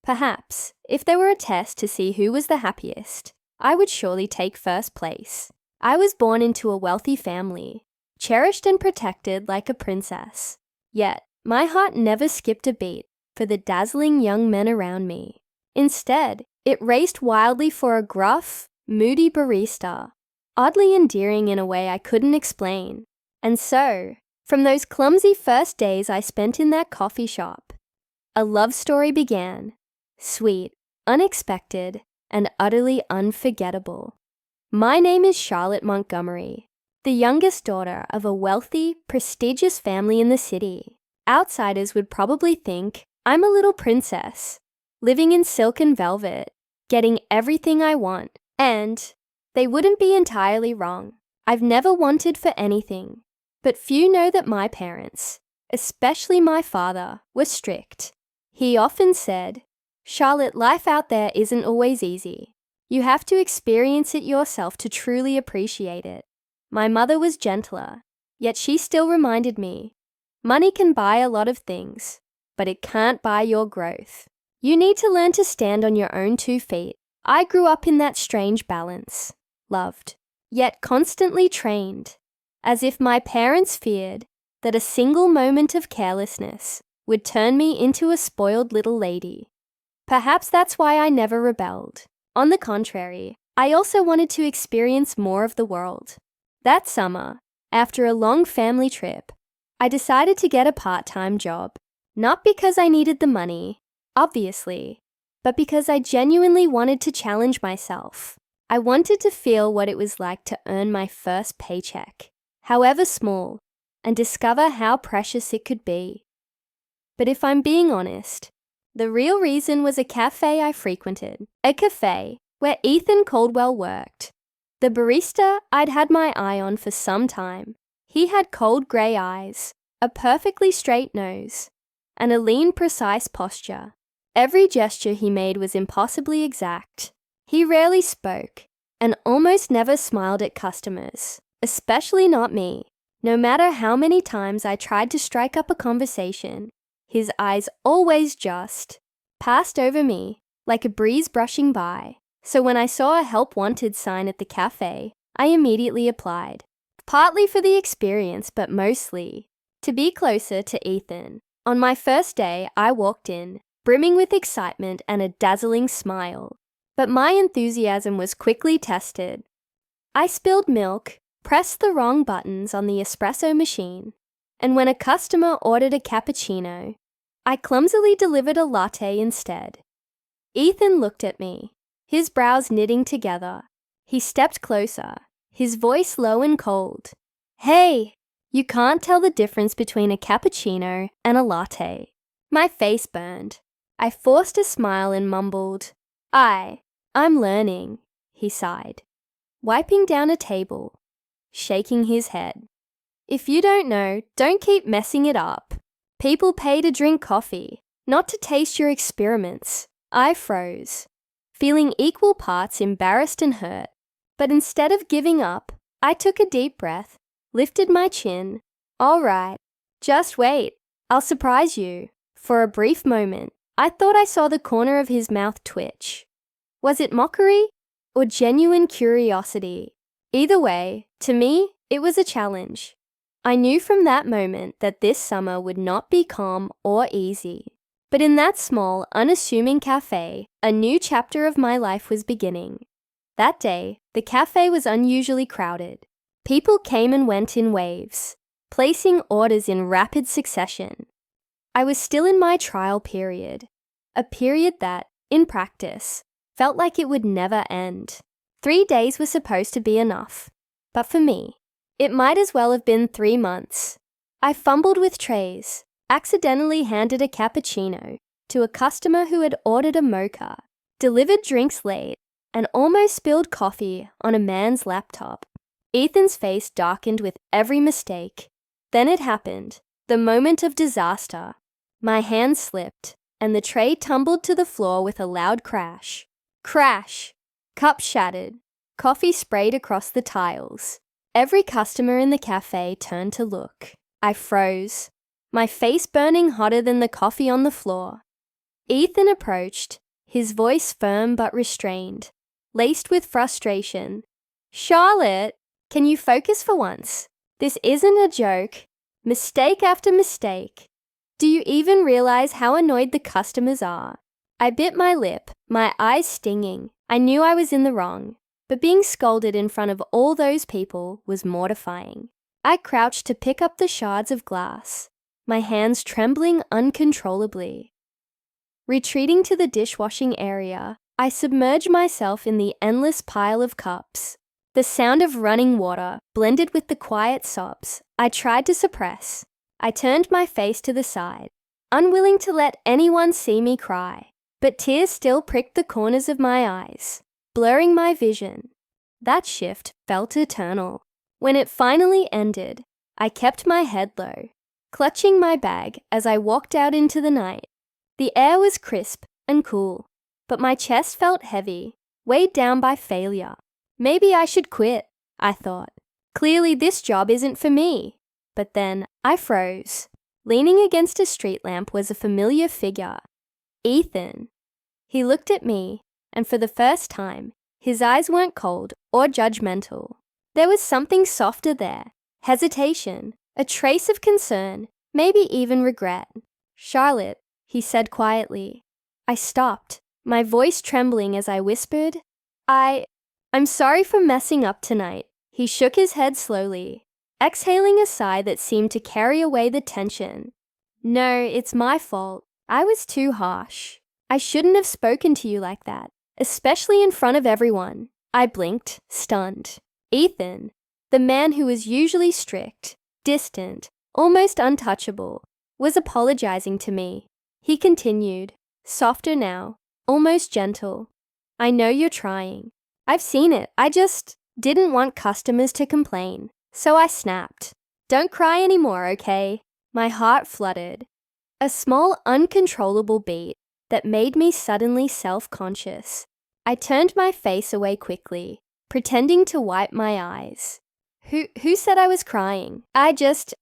Perhaps, if there were a test to see who was the happiest, I would surely take first place. I was born into a wealthy family, cherished and protected like a princess. Yet, my heart never skipped a beat for the dazzling young men around me. Instead, it raced wildly for a gruff, moody barista, oddly endearing in a way I couldn't explain. And so, from those clumsy first days I spent in that coffee shop, a love story began. Sweet, unexpected, and utterly unforgettable. My name is Charlotte Montgomery, the youngest daughter of a wealthy, prestigious family in the city. Outsiders would probably think I'm a little princess, living in silk and velvet, getting everything I want, and they wouldn't be entirely wrong. I've never wanted for anything, but few know that my parents, especially my father, were strict. He often said, "Charlotte, life out there isn't always easy. You have to experience it yourself to truly appreciate it." My mother was gentler, yet she still reminded me, money can buy a lot of things, but it can't buy your growth. You need to learn to stand on your own 2 feet. I grew up in that strange balance, loved, yet constantly trained, as if my parents feared that a single moment of carelessness would turn me into a spoiled little lady. Perhaps that's why I never rebelled. On the contrary, I also wanted to experience more of the world. That summer, after a long family trip, I decided to get a part-time job, not because I needed the money, obviously, but because I genuinely wanted to challenge myself. I wanted to feel what it was like to earn my first paycheck, however small, and discover how precious it could be. But if I'm being honest, the real reason was a cafe I frequented, a cafe where Ethan Caldwell worked. The barista I'd had my eye on for some time. He had cold grey eyes, a perfectly straight nose, and a lean, precise posture. Every gesture he made was impossibly exact. He rarely spoke, and almost never smiled at customers, especially not me. No matter how many times I tried to strike up a conversation, his eyes always just passed over me like a breeze brushing by. So when I saw a help wanted sign at the cafe, I immediately applied. Partly for the experience, but mostly to be closer to Ethan. On my first day, I walked in, brimming with excitement and a dazzling smile. But my enthusiasm was quickly tested. I spilled milk, pressed the wrong buttons on the espresso machine, and when a customer ordered a cappuccino, I clumsily delivered a latte instead. Ethan looked at me, his brows knitting together. He stepped closer, his voice low and cold. "Hey, you can't tell the difference between a cappuccino and a latte." My face burned. I forced a smile and mumbled, I'm learning," he sighed, wiping down a table, shaking his head. "If you don't know, don't keep messing it up. People pay to drink coffee, not to taste your experiments." I froze, feeling equal parts embarrassed and hurt. But instead of giving up, I took a deep breath, lifted my chin. "All right, just wait. I'll surprise you." For a brief moment, I thought I saw the corner of his mouth twitch. Was it mockery or genuine curiosity? Either way, to me, it was a challenge. I knew from that moment that this summer would not be calm or easy. But in that small, unassuming cafe, a new chapter of my life was beginning. That day, the cafe was unusually crowded. People came and went in waves, placing orders in rapid succession. I was still in my trial period, a period that, in practice, felt like it would never end. 3 days were supposed to be enough, but for me, it might as well have been 3 months. I fumbled with trays, accidentally handed a cappuccino to a customer who had ordered a mocha, delivered drinks late, and almost spilled coffee on a man's laptop. Ethan's face darkened with every mistake. Then it happened, the moment of disaster. My hand slipped, and the tray tumbled to the floor with a loud crash. Crash! Cup shattered. Coffee sprayed across the tiles. Every customer in the cafe turned to look. I froze, my face burning hotter than the coffee on the floor. Ethan approached, his voice firm but restrained, laced with frustration. "Charlotte, can you focus for once? This isn't a joke. Mistake after mistake. Do you even realize how annoyed the customers are?" I bit my lip, my eyes stinging. I knew I was in the wrong, but being scolded in front of all those people was mortifying. I crouched to pick up the shards of glass, my hands trembling uncontrollably. Retreating to the dishwashing area, I submerged myself in the endless pile of cups. The sound of running water blended with the quiet sobs I tried to suppress. I turned my face to the side, unwilling to let anyone see me cry, but tears still pricked the corners of my eyes, blurring my vision. That shift felt eternal. When it finally ended, I kept my head low, clutching my bag as I walked out into the night. The air was crisp and cool, but my chest felt heavy, weighed down by failure. Maybe I should quit, I thought. Clearly this job isn't for me. But then I froze. Leaning against a street lamp was a familiar figure. Ethan. He looked at me, and for the first time, his eyes weren't cold or judgmental. There was something softer there, hesitation, a trace of concern, maybe even regret. "Charlotte," he said quietly. I stopped, my voice trembling as I whispered, I'm sorry for messing up tonight." He shook his head slowly, exhaling a sigh that seemed to carry away the tension. "No, it's my fault. I was too harsh. I shouldn't have spoken to you like that, especially in front of everyone." I blinked, stunned. Ethan, the man who was usually strict, distant, almost untouchable, was apologizing to me. He continued, softer now, almost gentle. "I know you're trying. I've seen it. I just didn't want customers to complain, so I snapped. Don't cry anymore, okay?" My heart fluttered. A small, uncontrollable beat that made me suddenly self-conscious. I turned my face away quickly, pretending to wipe my eyes. Who said I was crying? I just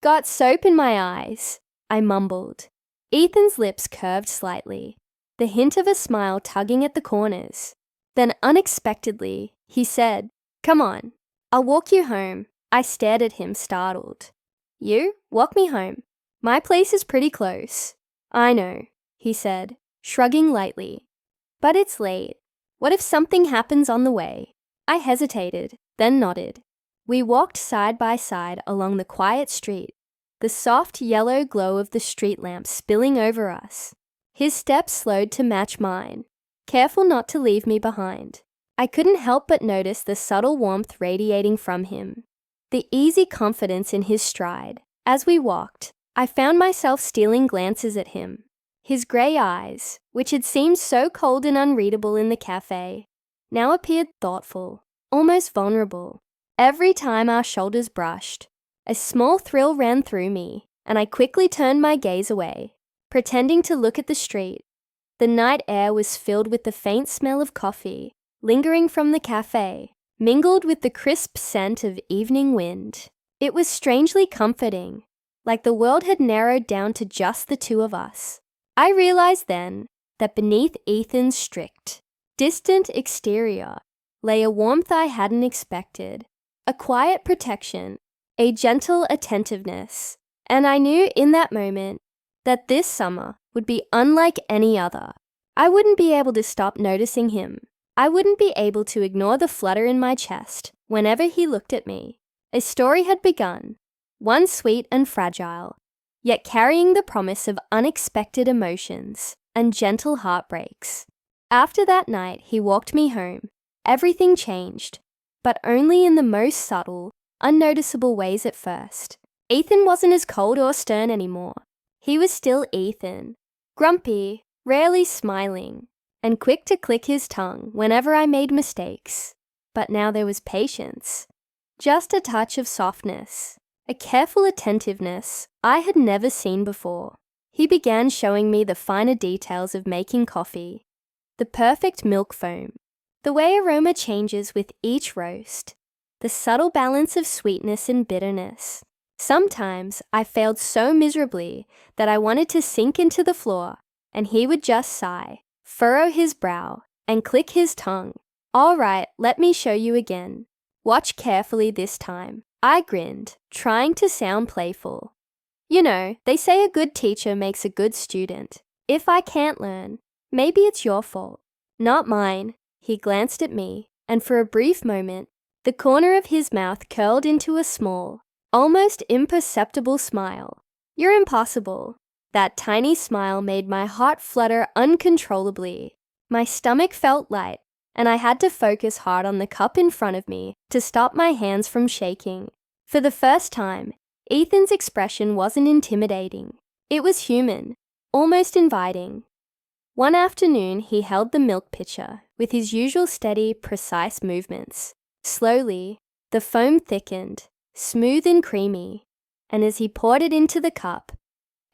got soap in my eyes, I mumbled. Ethan's lips curved slightly, the hint of a smile tugging at the corners. Then unexpectedly, he said, "Come on, I'll walk you home." I stared at him, startled. "You? Walk me home? My place is pretty close." "I know," he said, shrugging lightly. "But it's late. What if something happens on the way?" I hesitated, then nodded. We walked side by side along the quiet street, the soft yellow glow of the street lamp spilling over us. His steps slowed to match mine, careful not to leave me behind. I couldn't help but notice the subtle warmth radiating from him, the easy confidence in his stride. As we walked, I found myself stealing glances at him. His grey eyes, which had seemed so cold and unreadable in the cafe, now appeared thoughtful, almost vulnerable. Every time our shoulders brushed, a small thrill ran through me, and I quickly turned my gaze away, pretending to look at the street. The night air was filled with the faint smell of coffee, lingering from the cafe, mingled with the crisp scent of evening wind. It was strangely comforting, like the world had narrowed down to just the two of us. I realized then that beneath Ethan's strict, distant exterior lay a warmth I hadn't expected, a quiet protection, a gentle attentiveness, and I knew in that moment that this summer would be unlike any other. I wouldn't be able to stop noticing him. I wouldn't be able to ignore the flutter in my chest whenever he looked at me. A story had begun, one sweet and fragile, yet carrying the promise of unexpected emotions and gentle heartbreaks. After that night, he walked me home. Everything changed, but only in the most subtle, unnoticeable ways at first. Ethan wasn't as cold or stern anymore. He was still Ethan, grumpy, rarely smiling, and quick to click his tongue whenever I made mistakes. But now there was patience, just a touch of softness, a careful attentiveness I had never seen before. He began showing me the finer details of making coffee, the perfect milk foam, the way aroma changes with each roast, the subtle balance of sweetness and bitterness. Sometimes I failed so miserably that I wanted to sink into the floor, and he would just sigh, furrow his brow, and click his tongue. "All right, let me show you again. Watch carefully this time." I grinned, trying to sound playful. You know, they say a good teacher makes a good student. If I can't learn, maybe it's your fault, not mine. He glanced at me, and for a brief moment, the corner of his mouth curled into a small, almost imperceptible smile. "You're impossible." That tiny smile made my heart flutter uncontrollably. My stomach felt light, and I had to focus hard on the cup in front of me to stop my hands from shaking. For the first time, Ethan's expression wasn't intimidating. It was human, almost inviting. One afternoon, he held the milk pitcher with his usual steady, precise movements. Slowly, the foam thickened, smooth and creamy, and as he poured it into the cup,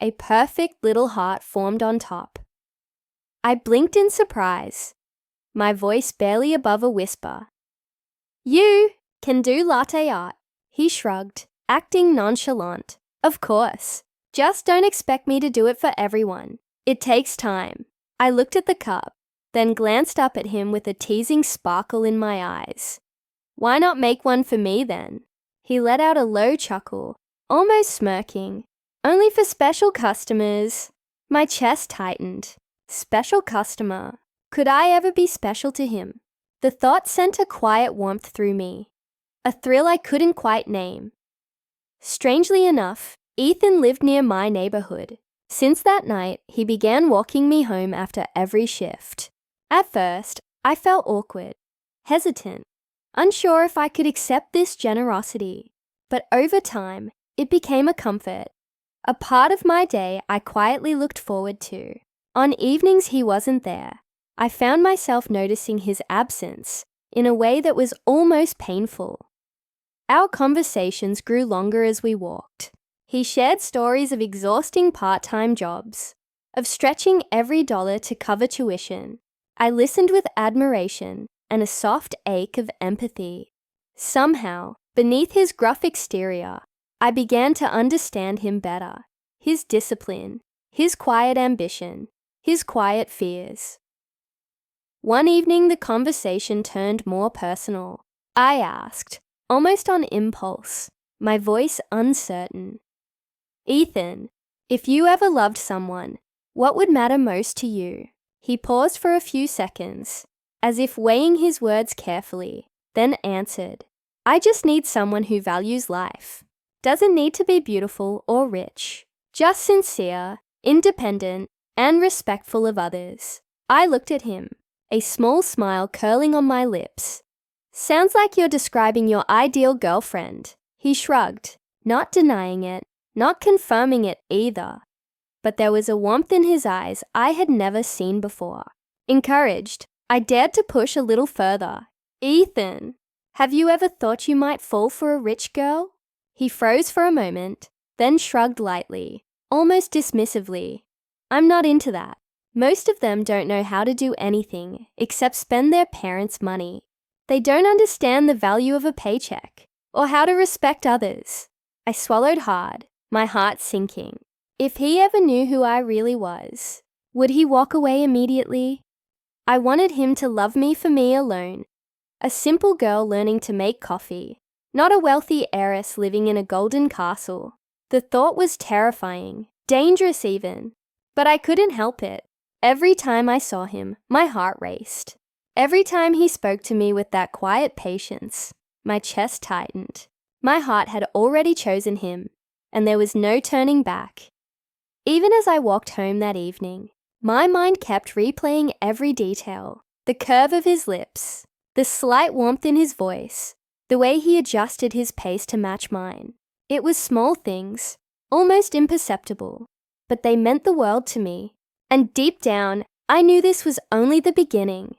a perfect little heart formed on top. I blinked in surprise, my voice barely above a whisper. "You can do latte art." He shrugged, acting nonchalant. "Of course. Just don't expect me to do it for everyone. It takes time." I looked at the cup, then glanced up at him with a teasing sparkle in my eyes. "Why not make one for me then?" He let out a low chuckle, almost smirking. "Only for special customers." My chest tightened. Special customer. Could I ever be special to him? The thought sent a quiet warmth through me, a thrill I couldn't quite name. Strangely enough, Ethan lived near my neighborhood. Since that night, he began walking me home after every shift. At first, I felt awkward, hesitant, unsure if I could accept this generosity. But over time, it became a comfort, a part of my day I quietly looked forward to. On evenings he wasn't there, I found myself noticing his absence in a way that was almost painful. Our conversations grew longer as we walked. He shared stories of exhausting part-time jobs, of stretching every dollar to cover tuition. I listened with admiration and a soft ache of empathy. Somehow, beneath his gruff exterior, I began to understand him better. His discipline, his quiet ambition, his quiet fears. One evening, the conversation turned more personal. I asked, almost on impulse, my voice uncertain, "Ethan, if you ever loved someone, what would matter most to you?" He paused for a few seconds, as if weighing his words carefully, then answered, "I just need someone who values life. Doesn't need to be beautiful or rich. Just sincere, independent, and respectful of others." I looked at him, a small smile curling on my lips. "Sounds like you're describing your ideal girlfriend." He shrugged, not denying it, not confirming it either. But there was a warmth in his eyes I had never seen before. Encouraged, I dared to push a little further. "Ethan, have you ever thought you might fall for a rich girl?" He froze for a moment, then shrugged lightly, almost dismissively. "I'm not into that. Most of them don't know how to do anything except spend their parents' money. They don't understand the value of a paycheck or how to respect others." I swallowed hard, my heart sinking. If he ever knew who I really was, would he walk away immediately? I wanted him to love me for me alone, a simple girl learning to make coffee, not a wealthy heiress living in a golden castle. The thought was terrifying, dangerous even, but I couldn't help it. Every time I saw him, my heart raced. Every time he spoke to me with that quiet patience, my chest tightened. My heart had already chosen him, and there was no turning back. Even as I walked home that evening, my mind kept replaying every detail. The curve of his lips, the slight warmth in his voice, the way he adjusted his pace to match mine. It was small things, almost imperceptible, but they meant the world to me. And deep down, I knew this was only the beginning.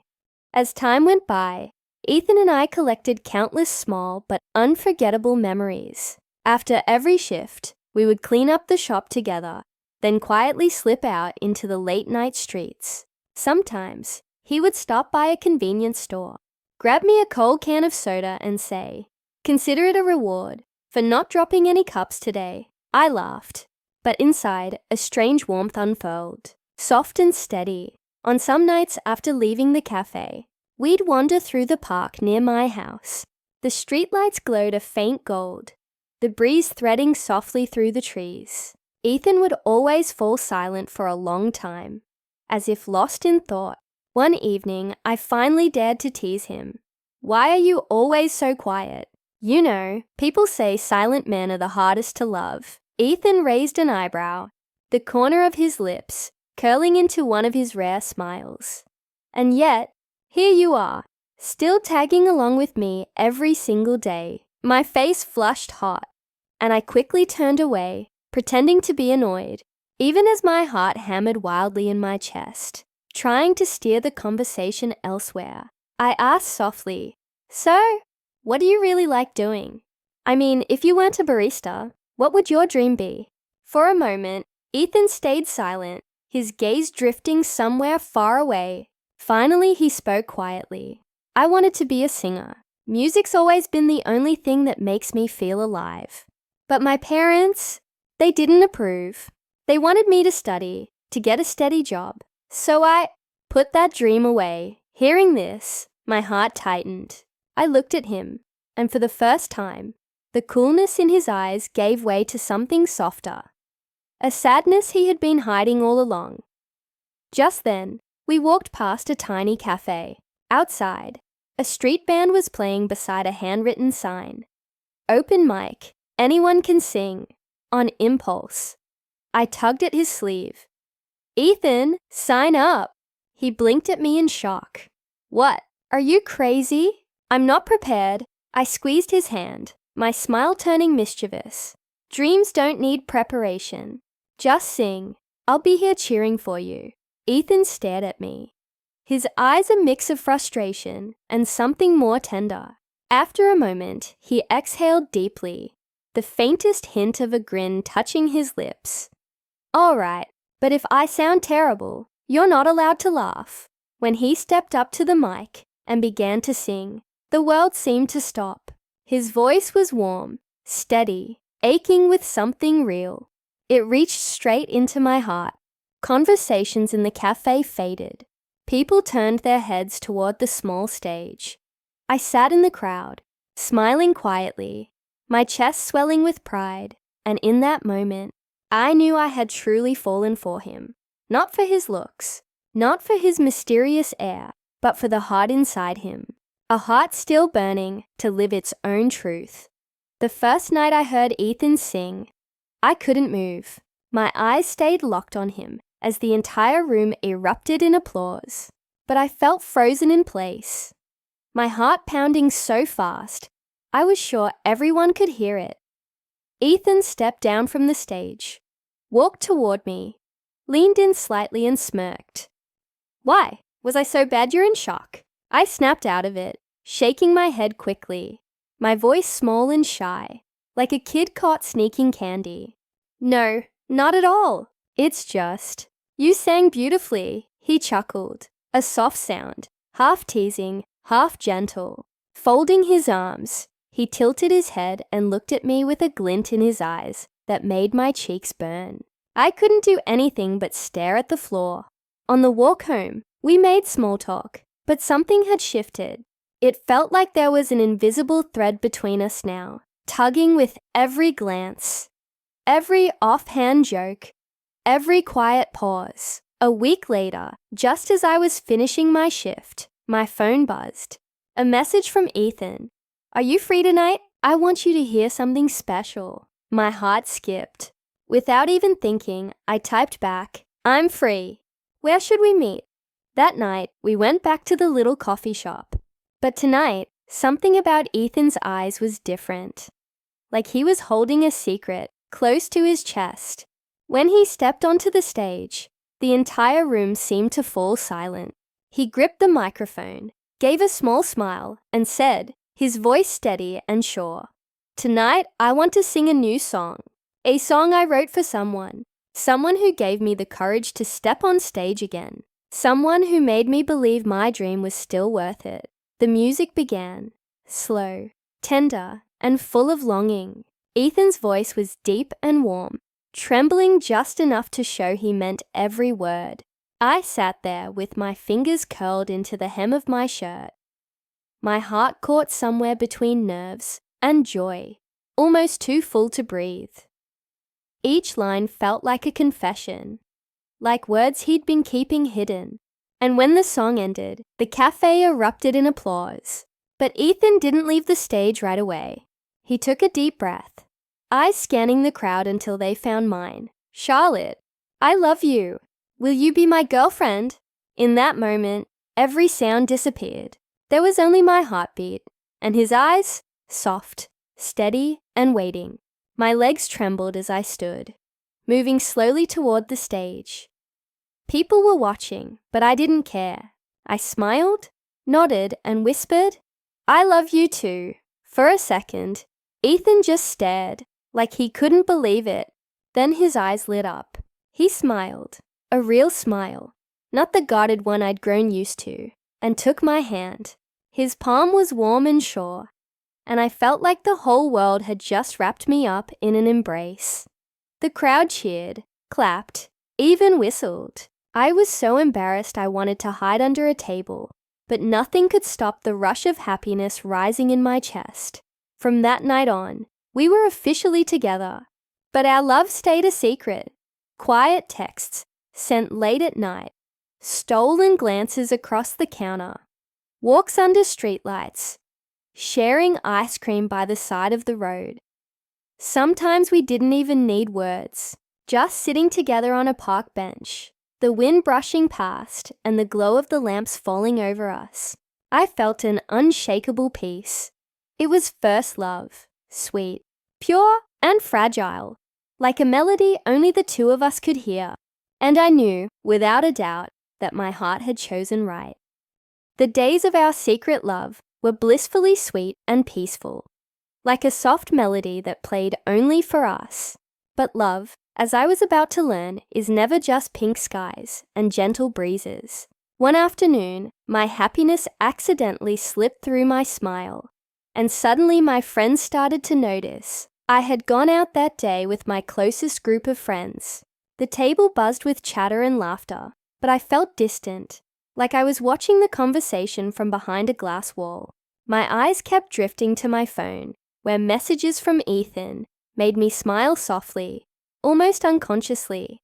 As time went by, Ethan and I collected countless small but unforgettable memories. After every shift, we would clean up the shop together, then quietly slip out into the late-night streets. Sometimes, he would stop by a convenience store, grab me a cold can of soda and say, "Consider it a reward for not dropping any cups today." I laughed, but inside, a strange warmth unfurled. soft and steady. On some nights after leaving the cafe, we'd wander through the park near my house. The streetlights glowed a faint gold, the breeze threading softly through the trees. Ethan would always fall silent for a long time, as if lost in thought. One evening, I finally dared to tease him. "Why are you always so quiet?" "You know, people say silent men are the hardest to love." Ethan raised an eyebrow, the corner of his lips curling into one of his rare smiles. "And yet, here you are, still tagging along with me every single day." My face flushed hot, and I quickly turned away, pretending to be annoyed, even as my heart hammered wildly in my chest, trying to steer the conversation elsewhere. I asked softly, "So, what do you really like doing? I mean, if you weren't a barista, what would your dream be?" For a moment, Ethan stayed silent, his gaze drifting somewhere far away. Finally, he spoke quietly. "I wanted to be a singer. Music's always been the only thing that makes me feel alive. But my parents, they didn't approve. They wanted me to study, to get a steady job. So I put that dream away." Hearing this, my heart tightened. I looked at him, and for the first time, the coolness in his eyes gave way to something softer, a sadness he had been hiding all along. Just then, we walked past a tiny cafe. Outside, a street band was playing beside a handwritten sign. "Open mic, anyone can sing." On impulse, I tugged at his sleeve. "Ethan, sign up." He blinked at me in shock. "What? Are you crazy?" "I'm not prepared." I squeezed his hand, my smile turning mischievous. "Dreams don't need preparation. Just sing. I'll be here cheering for you." Ethan stared at me, his eyes a mix of frustration and something more tender. After a moment, he exhaled deeply, the faintest hint of a grin touching his lips. "All right, but if I sound terrible, you're not allowed to laugh." When he stepped up to the mic and began to sing, the world seemed to stop. His voice was warm, steady, aching with something real. It reached straight into my heart. Conversations in the cafe faded. People turned their heads toward the small stage. I sat in the crowd, smiling quietly, my chest swelling with pride, and in that moment, I knew I had truly fallen for him. Not for his looks, not for his mysterious air, but for the heart inside him. A heart still burning to live its own truth. The first night I heard Ethan sing, I couldn't move. My eyes stayed locked on him as the entire room erupted in applause. But I felt frozen in place, my heart pounding so fast, I was sure everyone could hear it. Ethan stepped down from the stage, walked toward me, leaned in slightly and smirked. "Why? Was I so bad you're in shock?" I snapped out of it, shaking my head quickly, my voice small and shy, like a kid caught sneaking candy. "No, not at all. It's just, you sang beautifully," he chuckled, a soft sound, half teasing, half gentle. Folding his arms, he tilted his head and looked at me with a glint in his eyes that made my cheeks burn. I couldn't do anything but stare at the floor. On the walk home, we made small talk, but something had shifted. It felt like there was an invisible thread between us now, tugging with every glance, every offhand joke, every quiet pause. A week later, just as I was finishing my shift, my phone buzzed. A message from Ethan. "Are you free tonight? I want you to hear something special." My heart skipped. Without even thinking, I typed back, "I'm free. Where should we meet?" That night, we went back to the little coffee shop. But tonight, something about Ethan's eyes was different. Like he was holding a secret close to his chest. When he stepped onto the stage, the entire room seemed to fall silent. He gripped the microphone, gave a small smile, and said, his voice steady and sure, "Tonight, I want to sing a new song. A song I wrote for someone who gave me the courage to step on stage again. Someone who made me believe my dream was still worth it." The music began, slow, tender, and full of longing. Ethan's voice was deep and warm, trembling just enough to show he meant every word. I sat there with my fingers curled into the hem of my shirt. My heart caught somewhere between nerves and joy, almost too full to breathe. Each line felt like a confession, like words he'd been keeping hidden. And when the song ended, the cafe erupted in applause. But Ethan didn't leave the stage right away. He took a deep breath, eyes scanning the crowd until they found mine. "Charlotte, I love you. Will you be my girlfriend?" In that moment, every sound disappeared. There was only my heartbeat, and his eyes, soft, steady, and waiting. My legs trembled as I stood, moving slowly toward the stage. People were watching, but I didn't care. I smiled, nodded, and whispered, "I love you too." For a second, Ethan just stared, like he couldn't believe it. Then his eyes lit up. He smiled, a real smile, not the guarded one I'd grown used to, and took my hand. His palm was warm and sure, and I felt like the whole world had just wrapped me up in an embrace. The crowd cheered, clapped, even whistled. I was so embarrassed I wanted to hide under a table, but nothing could stop the rush of happiness rising in my chest. From that night on, we were officially together, but our love stayed a secret. Quiet texts, sent late at night, stolen glances across the counter, walks under streetlights, sharing ice cream by the side of the road. Sometimes we didn't even need words, just sitting together on a park bench, the wind brushing past and the glow of the lamps falling over us. I felt an unshakable peace. It was first love, sweet, pure, and fragile, like a melody only the two of us could hear. And I knew, without a doubt, that my heart had chosen right. The days of our secret love were blissfully sweet and peaceful, like a soft melody that played only for us. But love, as I was about to learn, is never just pink skies and gentle breezes. One afternoon, my happiness accidentally slipped through my smile, and suddenly my friends started to notice. I had gone out that day with my closest group of friends. The table buzzed with chatter and laughter, but I felt distant, like I was watching the conversation from behind a glass wall. My eyes kept drifting to my phone, where messages from Ethan made me smile softly, almost unconsciously.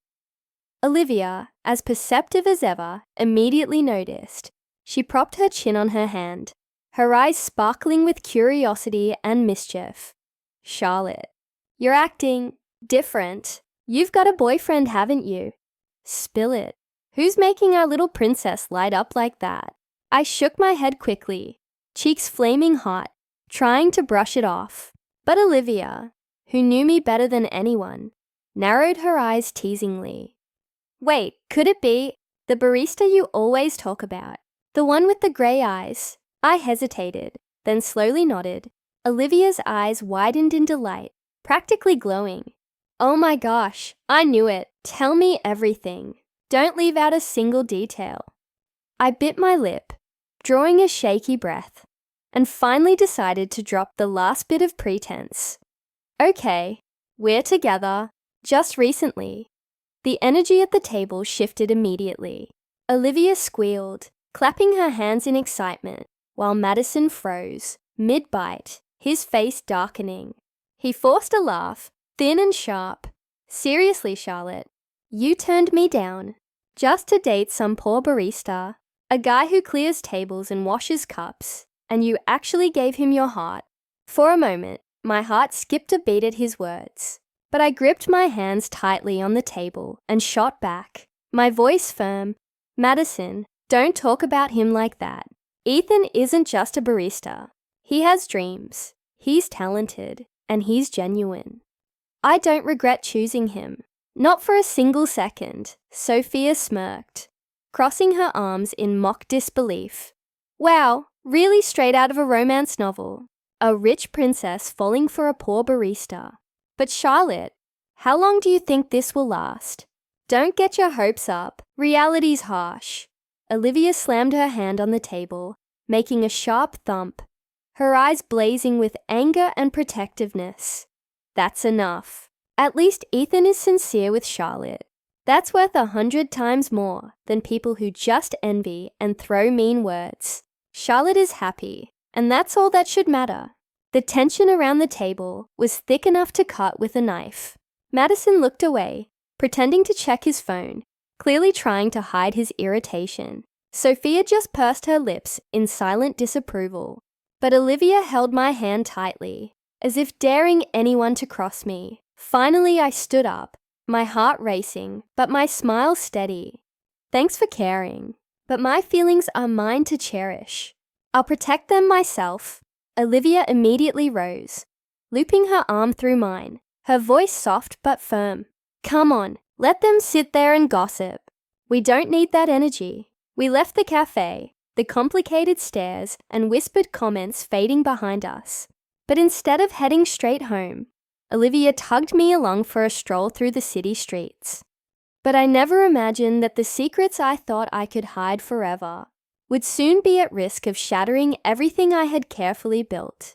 Olivia, as perceptive as ever, immediately noticed. She propped her chin on her hand, her eyes sparkling with curiosity and mischief. "Charlotte, you're acting different. You've got a boyfriend, haven't you? Spill it. Who's making our little princess light up like that?" I shook my head quickly, cheeks flaming hot, trying to brush it off. But Olivia, who knew me better than anyone, narrowed her eyes teasingly. "Wait, could it be the barista you always talk about? The one with the grey eyes?" I hesitated, then slowly nodded. Olivia's eyes widened in delight, practically glowing. "Oh my gosh, I knew it. Tell me everything. Don't leave out a single detail." I bit my lip, drawing a shaky breath, and finally decided to drop the last bit of pretense. "Okay, we're together, just recently." The energy at the table shifted immediately. Olivia squealed, clapping her hands in excitement, while Madison froze, mid-bite, his face darkening. He forced a laugh, thin and sharp. "Seriously, Charlotte, you turned me down just to date some poor barista, a guy who clears tables and washes cups, and you actually gave him your heart." For a moment, my heart skipped a beat at his words, but I gripped my hands tightly on the table and shot back, my voice firm. "Madison, don't talk about him like that. Ethan isn't just a barista. He has dreams, he's talented, and he's genuine. I don't regret choosing him. Not for a single second." Sophia smirked, crossing her arms in mock disbelief. "Wow, really straight out of a romance novel. A rich princess falling for a poor barista. But Charlotte, how long do you think this will last? Don't get your hopes up. Reality's harsh." Olivia slammed her hand on the table, making a sharp thump, her eyes blazing with anger and protectiveness. "That's enough. At least Ethan is sincere with Charlotte. That's worth 100 times more than people who just envy and throw mean words. Charlotte is happy, and that's all that should matter. The tension around the table was thick enough to cut with a knife. Madison looked away, pretending to check his phone, clearly trying to hide his irritation. Sophia just pursed her lips in silent disapproval, but Olivia held my hand tightly, as if daring anyone to cross me. Finally, I stood up, my heart racing, but my smile steady. Thanks for caring, but my feelings are mine to cherish. I'll protect them myself. Olivia immediately rose, looping her arm through mine, her voice soft but firm. Come on, let them sit there and gossip. We don't need that energy. We left the cafe, the complicated stares and whispered comments fading behind us. But instead of heading straight home, Olivia tugged me along for a stroll through the city streets. But I never imagined that the secrets I thought I could hide forever would soon be at risk of shattering everything I had carefully built.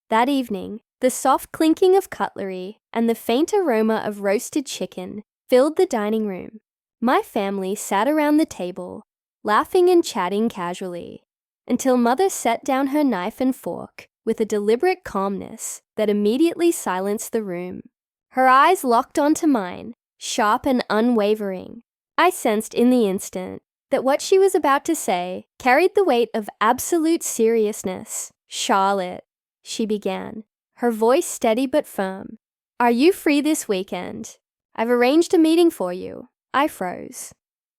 That evening, the soft clinking of cutlery and the faint aroma of roasted chicken filled the dining room. My family sat around the table, laughing and chatting casually, until Mother set down her knife and fork with a deliberate calmness that immediately silenced the room. Her eyes locked onto mine, sharp and unwavering. I sensed in the instant that what she was about to say carried the weight of absolute seriousness. Charlotte, she began, her voice steady but firm. Are you free this weekend? I've arranged a meeting for you. I froze,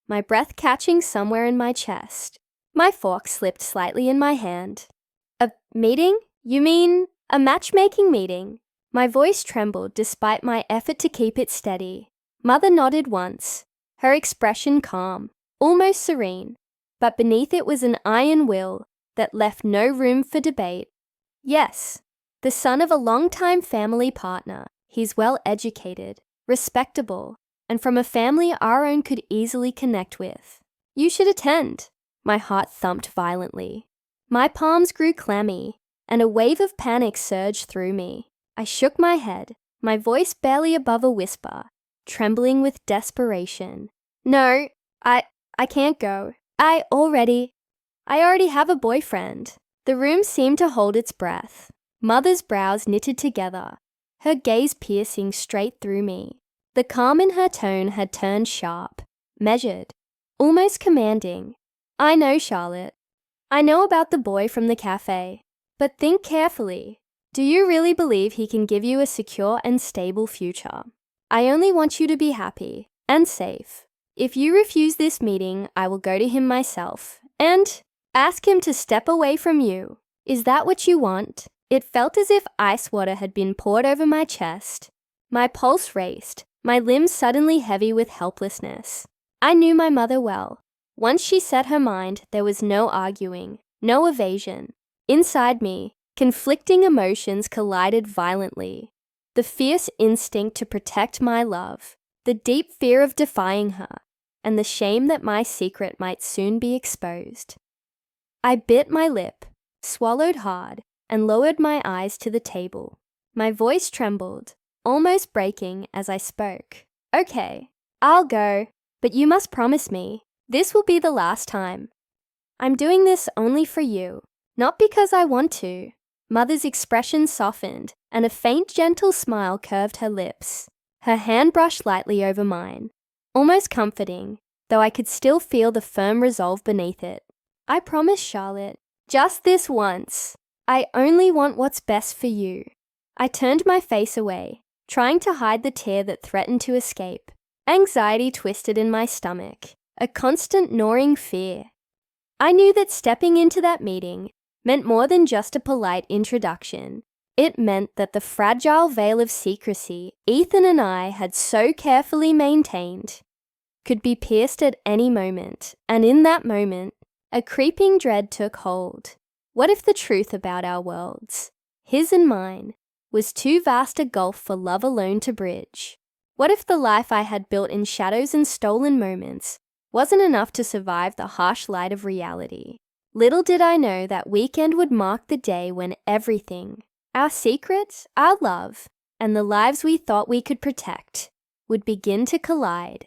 my breath catching somewhere in my chest. My fork slipped slightly in my hand. A meeting? You mean a matchmaking meeting? My voice trembled despite my effort to keep it steady. Mother nodded once, her expression calm, almost serene, but beneath it was an iron will that left no room for debate. Yes, the son of a long-time family partner. He's well-educated, respectable, and from a family our own could easily connect with. You should attend. My heart thumped violently. My palms grew clammy, and a wave of panic surged through me. I shook my head, my voice barely above a whisper, trembling with desperation. No, I can't go. I already have a boyfriend. The room seemed to hold its breath. Mother's brows knitted together, her gaze piercing straight through me. The calm in her tone had turned sharp, measured, almost commanding. I know, Charlotte. I know about the boy from the cafe. But think carefully. Do you really believe he can give you a secure and stable future? I only want you to be happy and safe. If you refuse this meeting, I will go to him myself and ask him to step away from you. Is that what you want? It felt as if ice water had been poured over my chest. My pulse raced, my limbs suddenly heavy with helplessness. I knew my mother well. Once she set her mind, there was no arguing, no evasion. Inside me, conflicting emotions collided violently. The fierce instinct to protect my love, the deep fear of defying her, and the shame that my secret might soon be exposed. I bit my lip, swallowed hard, and lowered my eyes to the table. My voice trembled, almost breaking as I spoke. Okay, I'll go, but you must promise me, this will be the last time. I'm doing this only for you. Not because I want to. Mother's expression softened, and a faint, gentle smile curved her lips. Her hand brushed lightly over mine, almost comforting, though I could still feel the firm resolve beneath it. I promise, Charlotte, just this once. I only want what's best for you. I turned my face away, trying to hide the tear that threatened to escape. Anxiety twisted in my stomach, a constant gnawing fear. I knew that stepping into that meeting meant more than just a polite introduction. It meant that the fragile veil of secrecy Ethan and I had so carefully maintained could be pierced at any moment, and in that moment, a creeping dread took hold. What if the truth about our worlds, his and mine, was too vast a gulf for love alone to bridge? What if the life I had built in shadows and stolen moments wasn't enough to survive the harsh light of reality? Little did I know that weekend would mark the day when everything, our secrets, our love, and the lives we thought we could protect, would begin to collide.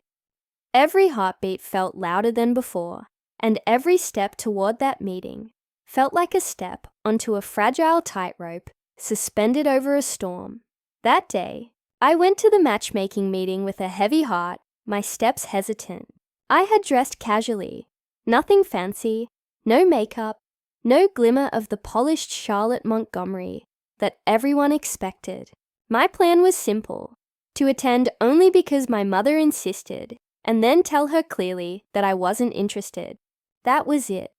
Every heartbeat felt louder than before, and every step toward that meeting felt like a step onto a fragile tightrope suspended over a storm. That day, I went to the matchmaking meeting with a heavy heart, my steps hesitant. I had dressed casually, nothing fancy, no makeup, no glimmer of the polished Charlotte Montgomery that everyone expected. My plan was simple: to attend only because my mother insisted, and then tell her clearly that I wasn't interested. That was it.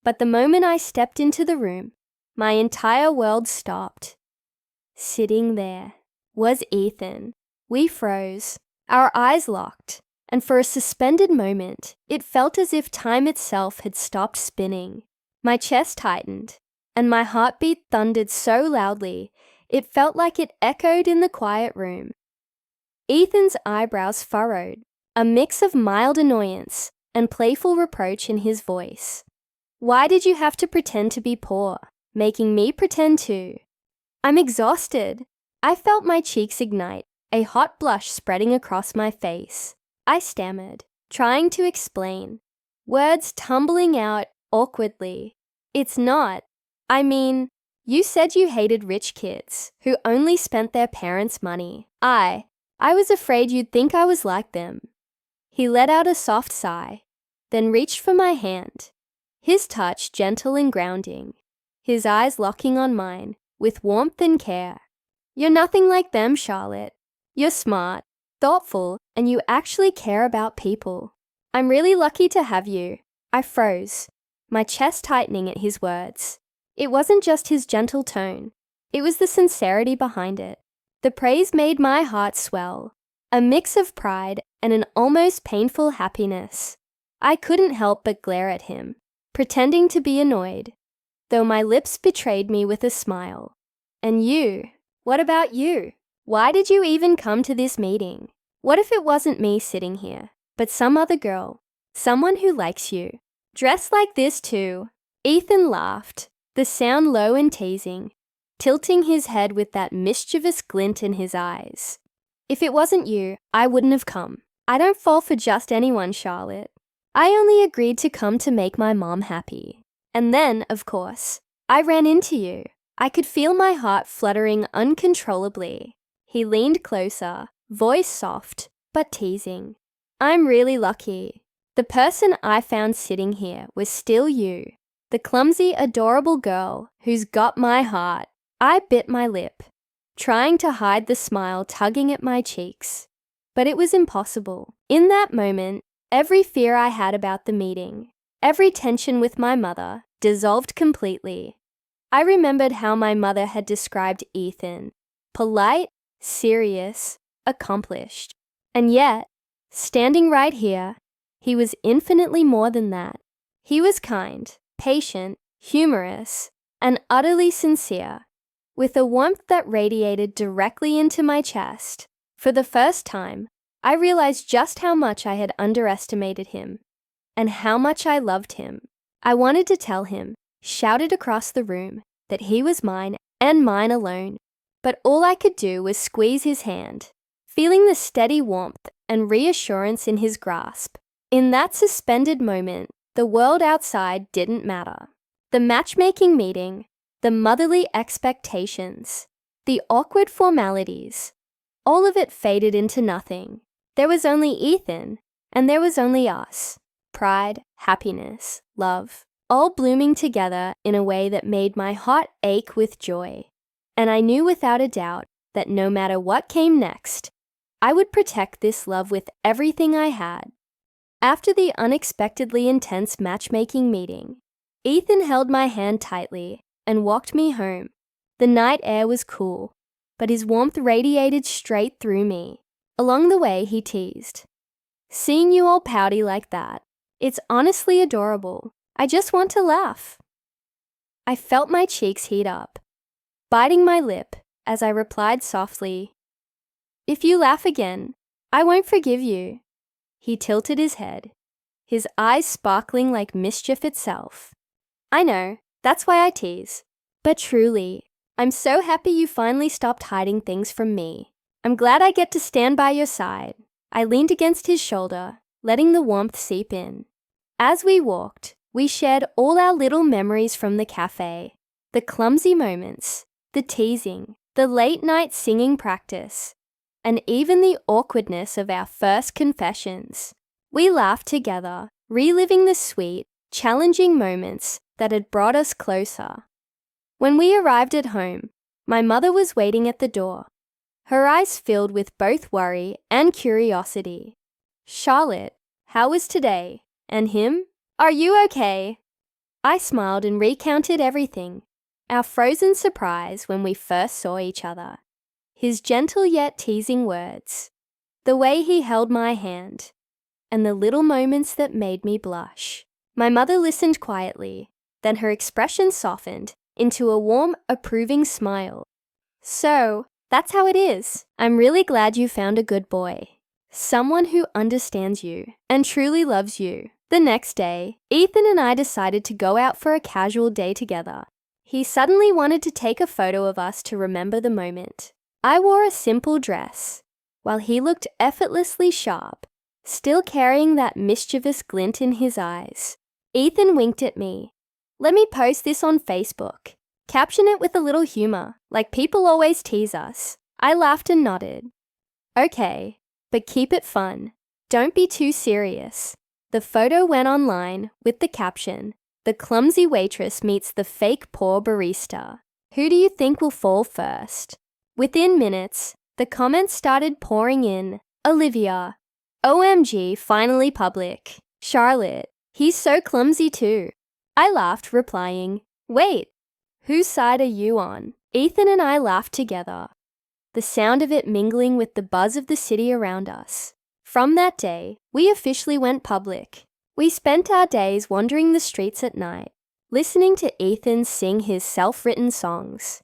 But the moment I stepped into the room, my entire world stopped. Sitting there was Ethan. We froze, our eyes locked, and for a suspended moment, it felt as if time itself had stopped spinning. My chest tightened, and my heartbeat thundered so loudly, it felt like it echoed in the quiet room. Ethan's eyebrows furrowed, a mix of mild annoyance and playful reproach in his voice. Why did you have to pretend to be poor, making me pretend too? I'm exhausted. I felt my cheeks ignite, a hot blush spreading across my face. I stammered, trying to explain, words tumbling out awkwardly. It's not. I mean, you said you hated rich kids who only spent their parents' money. I was afraid you'd think I was like them. He let out a soft sigh, then reached for my hand, his touch gentle and grounding, his eyes locking on mine with warmth and care. You're nothing like them, Charlotte. You're smart, thoughtful, and you actually care about people. I'm really lucky to have you. I froze, my chest tightening at his words. It wasn't just his gentle tone. It was the sincerity behind it. The praise made my heart swell, a mix of pride and an almost painful happiness. I couldn't help but glare at him, pretending to be annoyed, though my lips betrayed me with a smile. And you? What about you? Why did you even come to this meeting? What if it wasn't me sitting here, but some other girl, someone who likes you? Dressed like this too? Ethan laughed, the sound low and teasing, tilting his head with that mischievous glint in his eyes. If it wasn't you, I wouldn't have come. I don't fall for just anyone, Charlotte. I only agreed to come to make my mom happy. And then, of course, I ran into you. I could feel my heart fluttering uncontrollably. He leaned closer, voice soft, but teasing. I'm really lucky. The person I found sitting here was still you, the clumsy, adorable girl who's got my heart. I bit my lip, trying to hide the smile tugging at my cheeks. But it was impossible. In that moment, every fear I had about the meeting, every tension with my mother, dissolved completely. I remembered how my mother had described Ethan: polite, serious, accomplished. And yet, standing right here, he was infinitely more than that. He was kind, patient, humorous, and utterly sincere, with a warmth that radiated directly into my chest. For the first time, I realized just how much I had underestimated him, and how much I loved him. I wanted to tell him, shouted across the room, that he was mine and mine alone. But all I could do was squeeze his hand, feeling the steady warmth and reassurance in his grasp. In that suspended moment, the world outside didn't matter. The matchmaking meeting, the motherly expectations, the awkward formalities, all of it faded into nothing. There was only Ethan, and there was only us. Pride, happiness, love, all blooming together in a way that made my heart ache with joy. And I knew without a doubt that no matter what came next, I would protect this love with everything I had. After the unexpectedly intense matchmaking meeting, Ethan held my hand tightly and walked me home. The night air was cool, but his warmth radiated straight through me. Along the way, he teased, "Seeing you all pouty like that, it's honestly adorable. I just want to laugh." I felt my cheeks heat up, biting my lip as I replied softly, "If you laugh again, I won't forgive you." He tilted his head, his eyes sparkling like mischief itself. "I know, that's why I tease. But truly, I'm so happy you finally stopped hiding things from me. I'm glad I get to stand by your side." I leaned against his shoulder, letting the warmth seep in. As we walked, we shared all our little memories from the cafe. The clumsy moments, the teasing, the late-night singing practice, and even the awkwardness of our first confessions. We laughed together, reliving the sweet, challenging moments that had brought us closer. When we arrived at home, my mother was waiting at the door, her eyes filled with both worry and curiosity. "Charlotte, how was today? And him? Are you okay?" I smiled and recounted everything. Our frozen surprise when we first saw each other. His gentle yet teasing words. The way he held my hand. And the little moments that made me blush. My mother listened quietly, then her expression softened into a warm, approving smile. "So, that's how it is. I'm really glad you found a good boy. Someone who understands you and truly loves you." The next day, Ethan and I decided to go out for a casual day together. He suddenly wanted to take a photo of us to remember the moment. I wore a simple dress, while he looked effortlessly sharp, still carrying that mischievous glint in his eyes. Ethan winked at me. "Let me post this on Facebook. Caption it with a little humor, like people always tease us." I laughed and nodded. "Okay, but keep it fun. Don't be too serious." The photo went online with the caption, "The clumsy waitress meets the fake poor barista. Who do you think will fall first?" Within minutes, the comments started pouring in. "Olivia, OMG, finally public. Charlotte, he's so clumsy too." I laughed, replying, "Wait, whose side are you on?" Ethan and I laughed together, the sound of it mingling with the buzz of the city around us. From that day, we officially went public. We spent our days wandering the streets at night, listening to Ethan sing his self-written songs,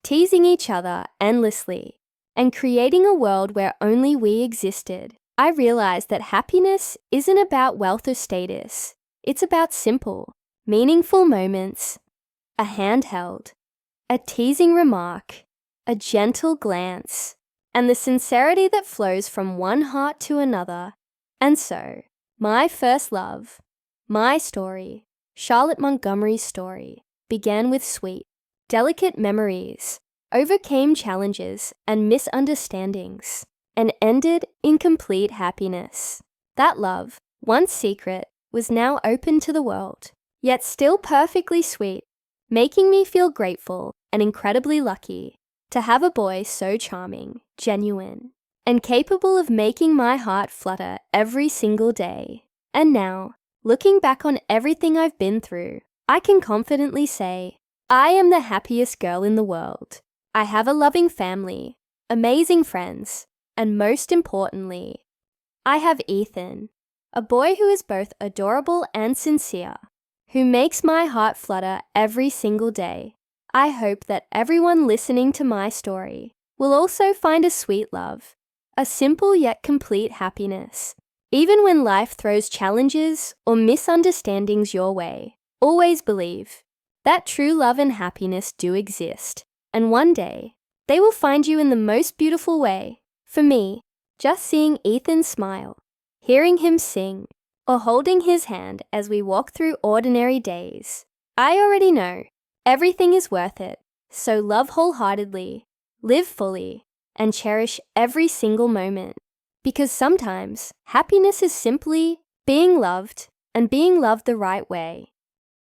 teasing each other endlessly, and creating a world where only we existed. I realized that happiness isn't about wealth or status. It's about simple, meaningful moments, a hand held, a teasing remark, a gentle glance, and the sincerity that flows from one heart to another. And so, my first love, my story, Charlotte Montgomery's story, began with sweet, delicate memories, overcame challenges and misunderstandings, and ended in complete happiness. That love, once secret, was now open to the world, yet still perfectly sweet, making me feel grateful and incredibly lucky to have a boy so charming, genuine, and capable of making my heart flutter every single day. And now, looking back on everything I've been through, I can confidently say, I am the happiest girl in the world. I have a loving family, amazing friends, and most importantly, I have Ethan, a boy who is both adorable and sincere, who makes my heart flutter every single day. I hope that everyone listening to my story will also find a sweet love, a simple yet complete happiness. Even when life throws challenges or misunderstandings your way, always believe that true love and happiness do exist, and one day they will find you in the most beautiful way. For me, just seeing Ethan smile, hearing him sing, or holding his hand as we walk through ordinary days, I already know everything is worth it. So love wholeheartedly, live fully, and cherish every single moment. Because sometimes happiness is simply being loved and being loved the right way.